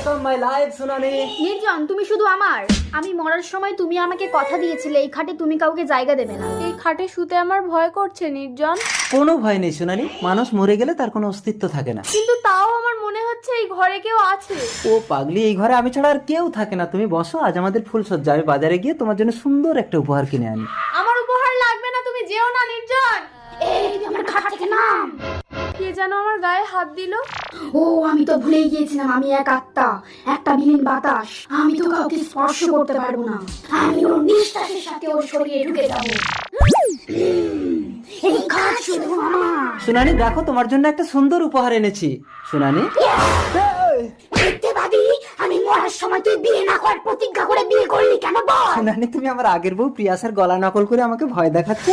Welcome my life সোনালি। নির্জন, তুমি শুধু আমার। আমি মরার সময় তুমি আমাকে কথা দিয়েছিলে এই খাটে তুমি কাউকে জায়গা দেবে না। এই খাটে শুতে আমার ভয় করছে নির্জন। কোনো ভয় নেই সোনালি, মানুষ মরে গেলে তার কোনো অস্তিত্ব থাকে না। কিন্তু তাও আমার মনে হচ্ছে এই ঘরে কেউ আছে। ও পাগলি, এই ঘরে আমি ছাড়া আর কেউ থাকে না। তুমি বসো, আজ আমাদের ফুলসজ্জা। আমি বাজারে গিয়ে তোমার জন্য সুন্দর একটা উপহার কিনে আনি। আমার উপহার লাগবে না, তুমি যেও না নির্জন। এই তুই আমার খাট থেকে নাম। কে যেন আমার গায়ে হাত দিল। ও আমি তো ভুলেই গিয়েছিলাম, আমি এক আত্মা, একটা বিলীন বাতাস। আমি তো কাউকে স্পর্শ করতে পারবো না। আমি ওর নিঃশ্বাসের সাথে ওর শরীরে ঢুকে যাবো। এই খাট শুধু আমার। সোনালি দেখো, তোমার জন্য একটা সুন্দর উপহার এনেছি। সোনালি মিথ্যেবাদী, আমি মরার সময় তুই বিয়ে না করার প্রতিজ্ঞা করে বিয়ে করলি কেন বল? সোনালি, তুমি আমার আগের বউ প্রিয়াসের গলা নকল করে আমাকে ভয় দেখাচ্ছ।